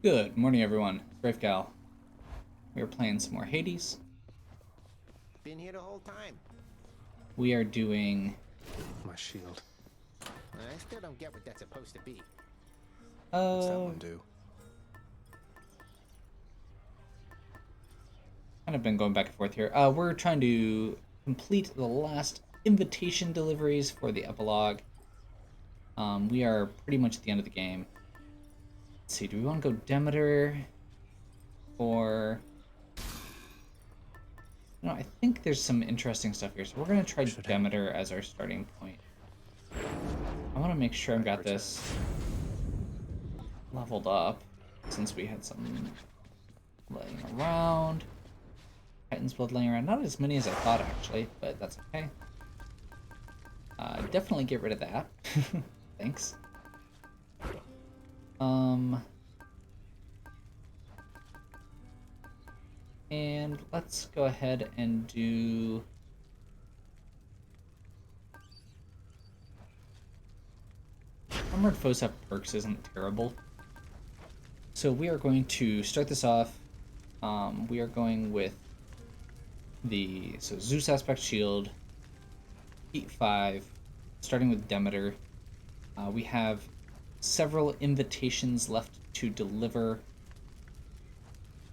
Good morning, everyone. Brave Gal. We are playing some more Hades. Been here the whole time. We are doing. My shield. I still don't get what that's supposed to be. What's that one do? Kind of been going back and forth here. We're trying to complete the last invitation deliveries for the epilogue. We are pretty much at the end of the game. Let's see. Do we want to go Demeter or? No, I think there's some interesting stuff here. So we're gonna try Demeter as our starting point. I want to make sure I've got this leveled up, since we had some laying around. Titan's Blood laying around. Not as many as I thought, actually, but that's okay. Definitely get rid of that. Thanks. And let's go ahead and do... Armored foes have perks isn't terrible. So we are going to start this off. We are going with the Zeus Aspect Shield, Heat 5, starting with Demeter. We have several invitations left to deliver.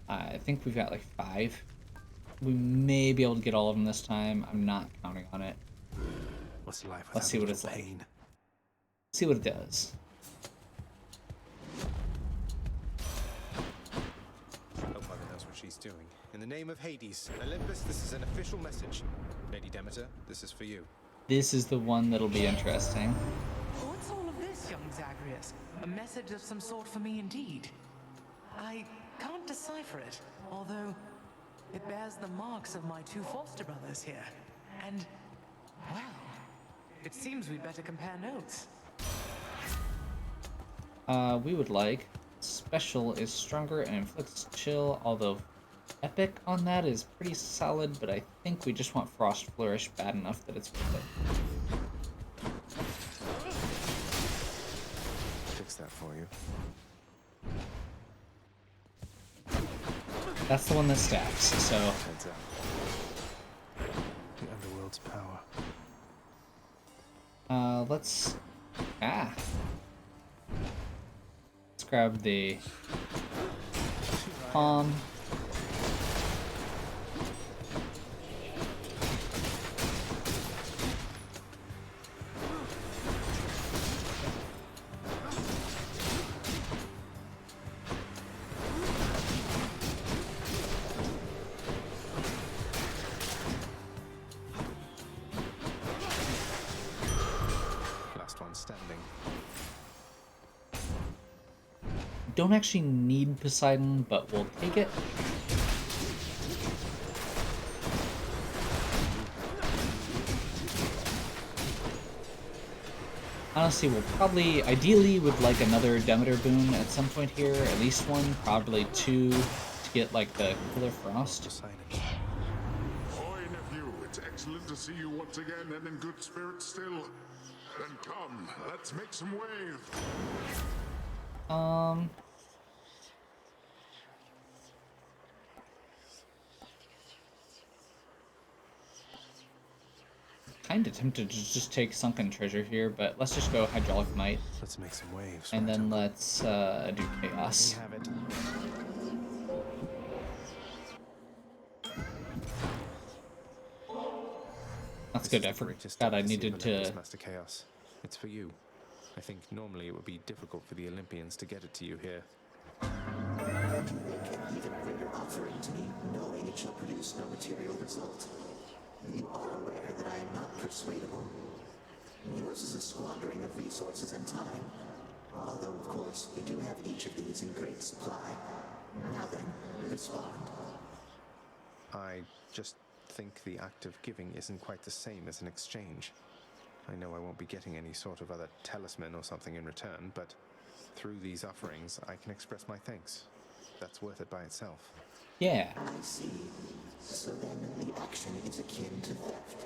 I think we've got like 5. We may be able to get all of them this time. I'm not counting on it. What's life without Let's see what it's pain? like. See what it does. Hope Mother knows what she's doing. In the name of Hades, Olympus, this is an official message. Lady Demeter, this is for you. This is the one that'll be interesting. What's all of this, young Zagreus? A message of some sort for me indeed. I can't decipher it, although it bears the marks of my 2 foster brothers here. And, well, it seems we'd better compare notes. We would like special is stronger and inflicts chill, although epic on that is pretty solid, but I think we just want Frost Flourish bad enough that it's worth it. Fix that for you. That's the one that stacks, so... Heads up. The underworld's power. Let's... Let's grab the... Palm. Don't actually need Poseidon, but we'll take it. Honestly, we'll probably, ideally, would like another Demeter boon at some point here. At least one, probably 2, to get like the Killer Frost. Oi, nephew, it's excellent to see you once again and in good spirits still. Then come, let's make some wave. Kind of tempted to just take Sunken Treasure here, but let's just go Hydraulic Might. Let's make some waves. And then let's do Chaos. We have it. That's good effort. God, I needed to... Master Chaos. It's for you. I think normally it would be difficult for the Olympians to get it to you here. Make an even greater offering to me, knowing it shall produce no material result. You are aware that I am not persuadable. Yours is a squandering of resources and time. Although, of course, we do have each of these in great supply. Now then, respond. I just think the act of giving isn't quite the same as an exchange. I know I won't be getting any sort of other talisman or something in return, but through these offerings, I can express my thanks. That's worth it by itself. Yeah. I see. So then the action is akin to theft.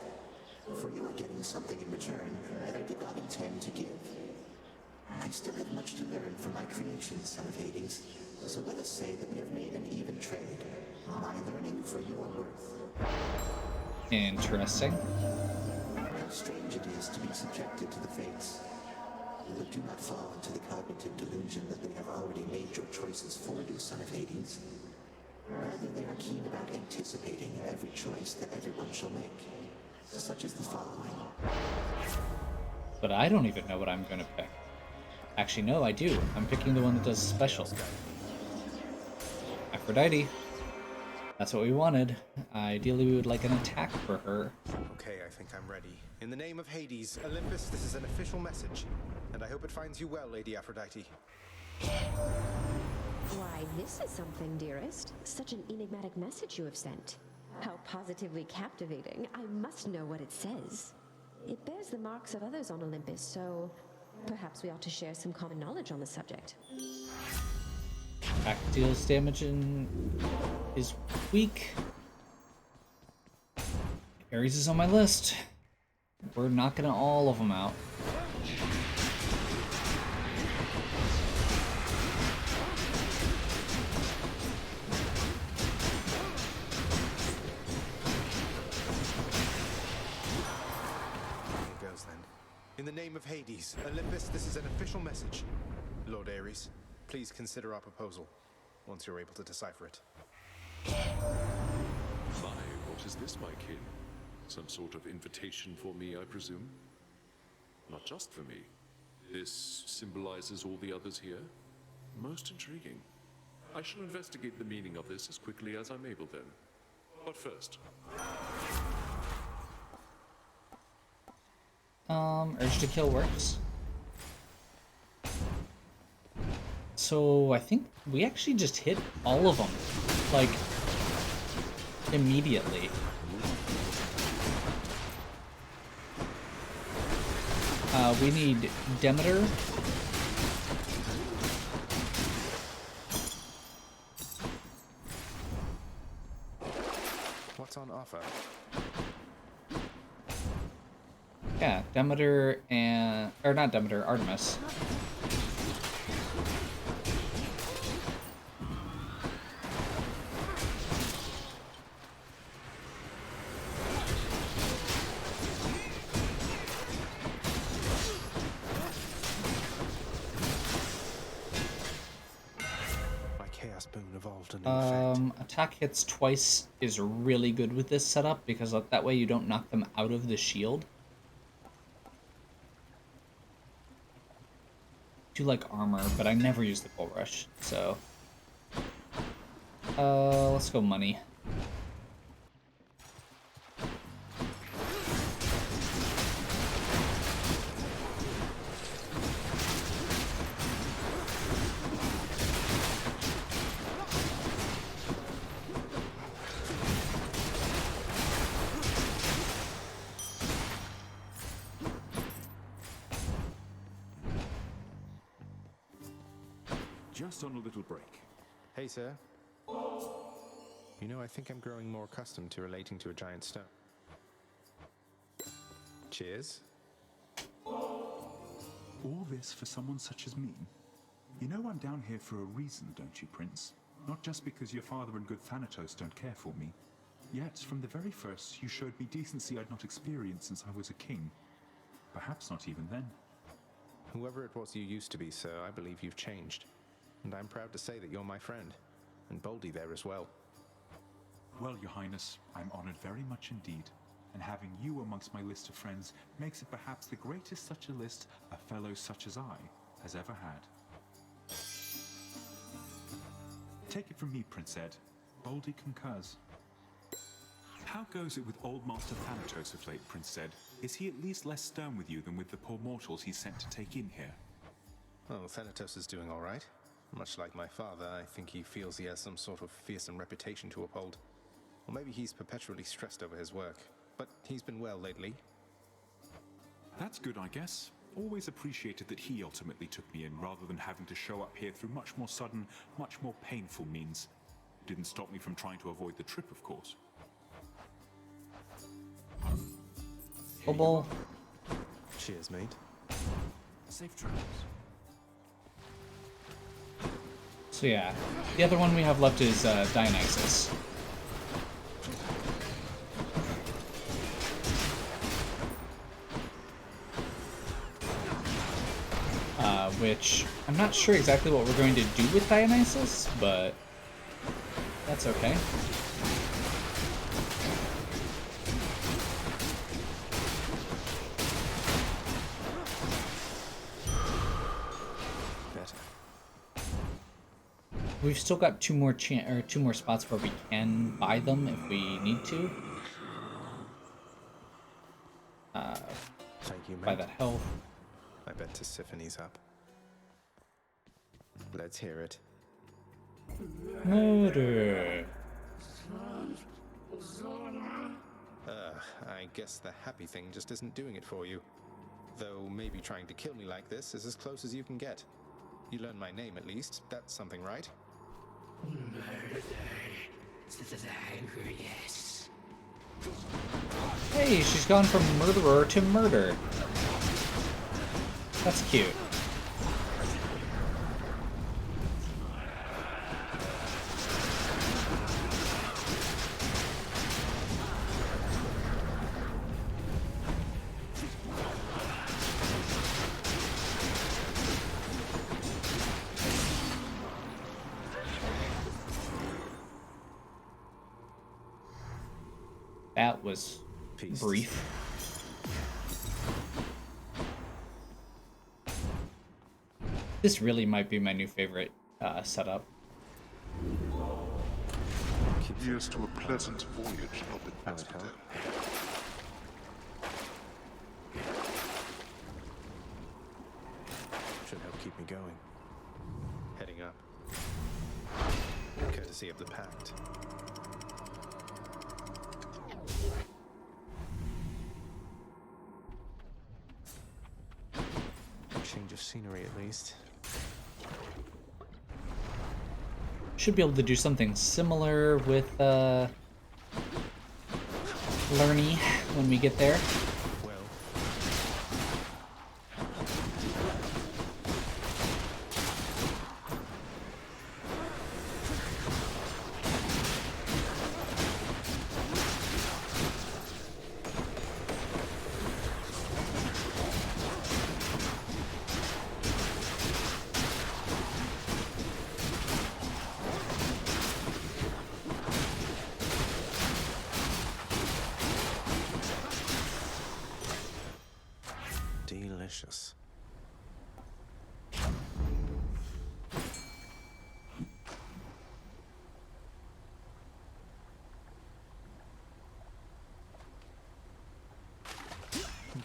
For you are getting something in return that I did not intend to give. I still have much to learn from my creation, son of Hades, So let us say that we have made an even trade. My learning for your worth. Interesting. How strange it is to be subjected to the fates. But do not fall into the cognitive delusion that they have already made your choices for you, son of Hades. Rather, they are keen about anticipating every choice that everyone shall make, such as the following. But I don't even know what I'm going to pick. Actually, no, I do. I'm picking the one that does special. Aphrodite. That's what we wanted. Ideally, we would like an attack for her. Okay, I think I'm ready. In the name of Hades, Olympus, this is an official message. And I hope it finds you well, Lady Aphrodite. Why, this is something, dearest. Such an enigmatic message you have sent. How positively captivating. I must know what it says. It bears the marks of others on Olympus, so perhaps we ought to share some common knowledge on the subject. Attack deals damage and is weak. Ares is on my list. We're knocking all of them out. Here goes then. In the name of Hades, Olympus, this is an official message. Lord Ares, please consider our proposal, once you're able to decipher it. My, what is this, my kin? Some sort of invitation for me, I presume? Not just for me. This symbolizes all the others here? Most intriguing. I shall investigate the meaning of this as quickly as I'm able then. But first, Urge to kill works. So I think we actually just hit all of them, like, immediately. We need Demeter. What's on offer? Yeah, Demeter and... or not Demeter, Artemis. My Chaos Boon evolved a new effect. Attack hits twice is really good with this setup because that way you don't knock them out of the shield. I do like armor, but I never use the Bull Rush, so... let's go money. Just on a little break. Hey, sir. You know, I think I'm growing more accustomed to relating to a giant stone. Cheers. All this for someone such as me? You know I'm down here for a reason, don't you, Prince? Not just because your father and good Thanatos don't care for me. Yet, from the very first, you showed me decency I'd not experienced since I was a king. Perhaps not even then. Whoever it was you used to be, sir, I believe you've changed. And I'm proud to say that you're my friend. And Boldy there as well. Well, Your Highness, I'm honored very much indeed. And having you amongst my list of friends makes it perhaps the greatest such a list a fellow such as I has ever had. Take it from me, Prince Ed. Boldy concurs. How goes it with old Master Thanatos of late, Prince Ed? Is he at least less stern with you than with the poor mortals he's sent to take in here? Oh, Thanatos is doing all right. Much like my father, I think he feels he has some sort of fearsome reputation to uphold. Or maybe he's perpetually stressed over his work. But he's been well lately. That's good, I guess. Always appreciated that he ultimately took me in, rather than having to show up here through much more sudden, much more painful means. Didn't stop me from trying to avoid the trip, of course. Bubble. Cheers, mate. Safe travels. So yeah, the other one we have left is Dionysus. Which I'm not sure exactly what we're going to do with Dionysus, but that's okay. We've still got two more spots where we can buy them if we need to. Thank you, Buy mate. that health. I bet Tissiphane's up. Let's hear it. Murder. I guess the happy thing just isn't doing it for you. Though maybe trying to kill me like this is as close as you can get. You learn my name at least. That's something, right? Hey, she's gone from murderer to murder. That's cute. That was brief. This really might be my new favorite setup. Here's to a pleasant voyage, Hobbit Master. Should help keep me going. Heading up. Courtesy of the Pact. Change of scenery at least. Should be able to do something similar with Lerny when we get there. Well, delicious.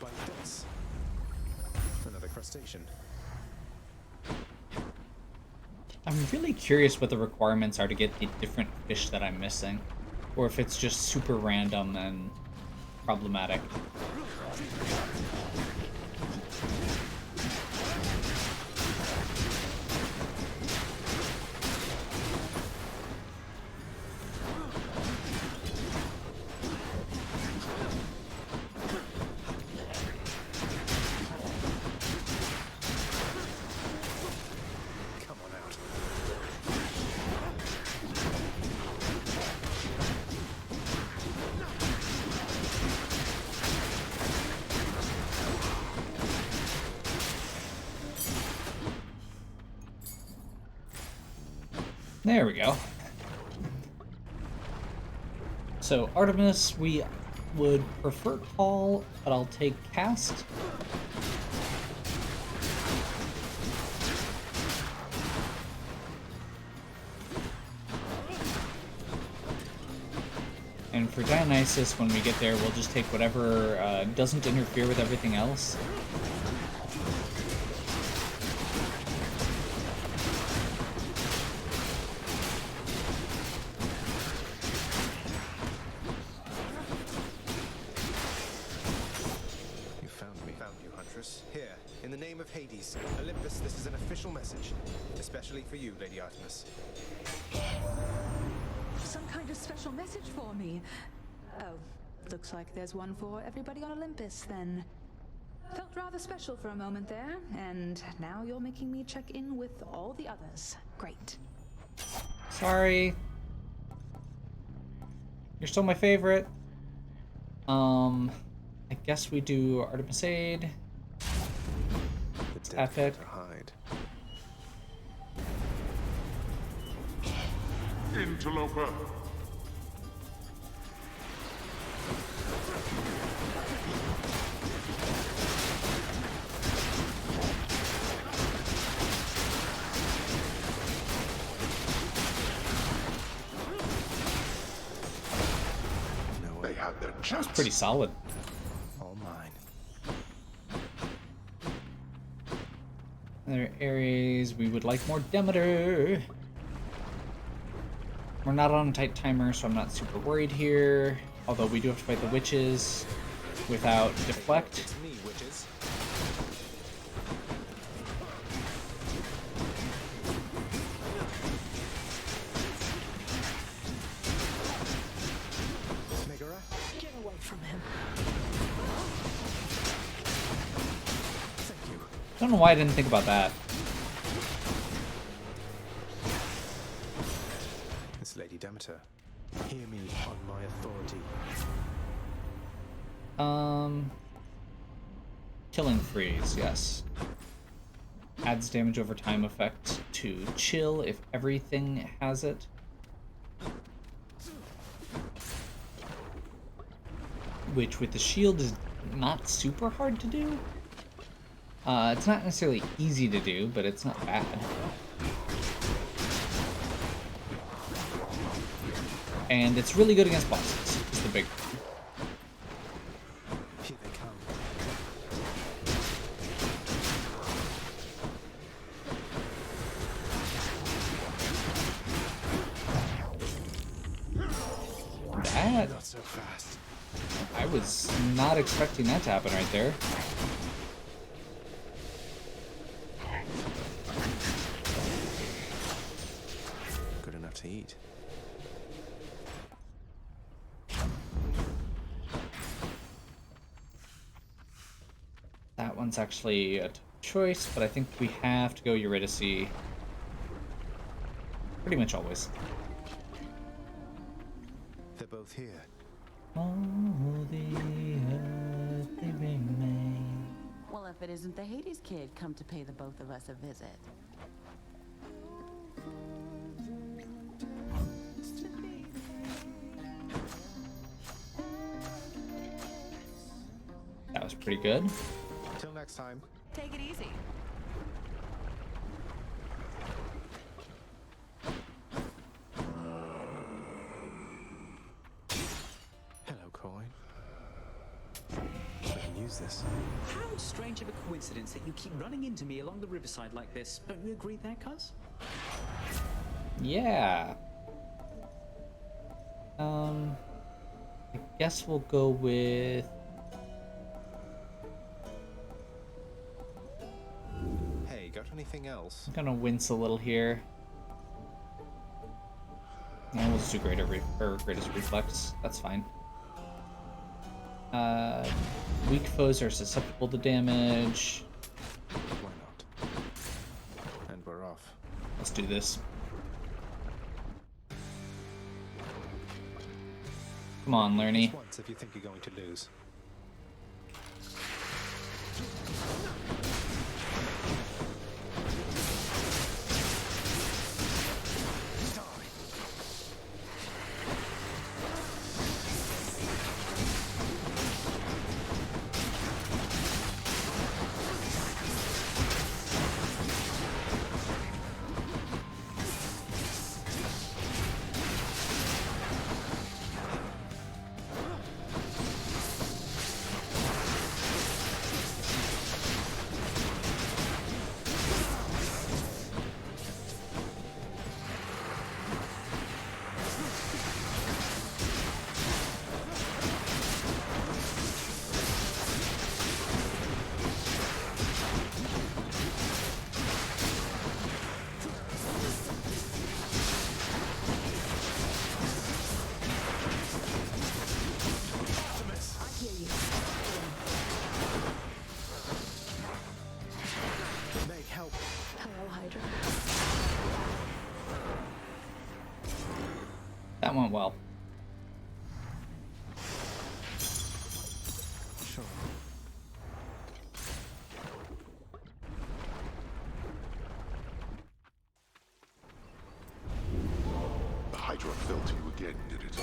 Bite this. Another crustacean. I'm really curious what the requirements are to get the different fish that I'm missing. Or if it's just super random and problematic. Come on out. There we go. So Artemis, we would prefer call, but I'll take cast. And for Dionysus, when we get there, we'll just take whatever doesn't interfere with everything else. You found me. Found you, Huntress. Here, in the name of Hades, Olympus, this is an official message. Especially for you, Lady Artemis. Some kind of special message for me. Oh, looks like there's one for everybody on Olympus, then. Felt rather special for a moment there, and now you're making me check in with all the others. Great. Sorry. You're still my favorite. I guess we do Artemis Aid. It's epic. Hide. Interloper. They had their chance. That was pretty solid. All mine. Other areas we would like more Demeter. We're not on a tight timer, so I'm not super worried here. Although we do have to fight the witches without deflect. It's me, witches. Megara? Get away from him. Thank you. I don't know why I didn't think about that. It's Lady Demeter. Hear me on my authority. Killing Freeze, yes. Adds damage over time effect to chill if everything has it. Which with the shield is not super hard to do. It's not necessarily easy to do, but it's not bad. And it's really good against bosses, is the big thing. Here they come. That, Not so fast. I was not expecting that to happen right there. Good enough to eat. That one's actually a choice, but I think we have to go Eurydice. Pretty much always. They're both here. Oh, the earth they remain. Well, if it isn't the Hades kid come to pay the both of us a visit. That was pretty good. Till next time. Take it easy. Hello, Coin. We can use this. How strange of a coincidence that you keep running into me along the riverside like this. Don't you agree there, cuz? Yeah. I guess we'll go with... Hey, got anything else? I'm gonna wince a little here. And we'll just do greatest reflex. That's fine. Weak foes are susceptible to damage. Why not? And we're off. Let's do this. Come on, Lerny. Just once if you think you're going to lose. That went well. Sure. The Hydra fell to you again, did it?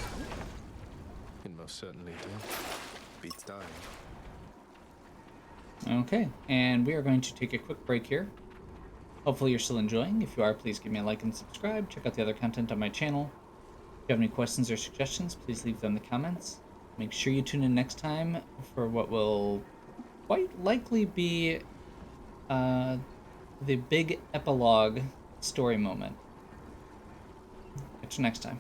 It most certainly did. Beats dying. Okay, and we are going to take a quick break here. Hopefully you're still enjoying. If you are, please give me a like and subscribe. Check out the other content on my channel. If you have any questions or suggestions, please leave them in the comments. Make sure you tune in next time for what will quite likely be the big epilogue story moment. Catch you next time.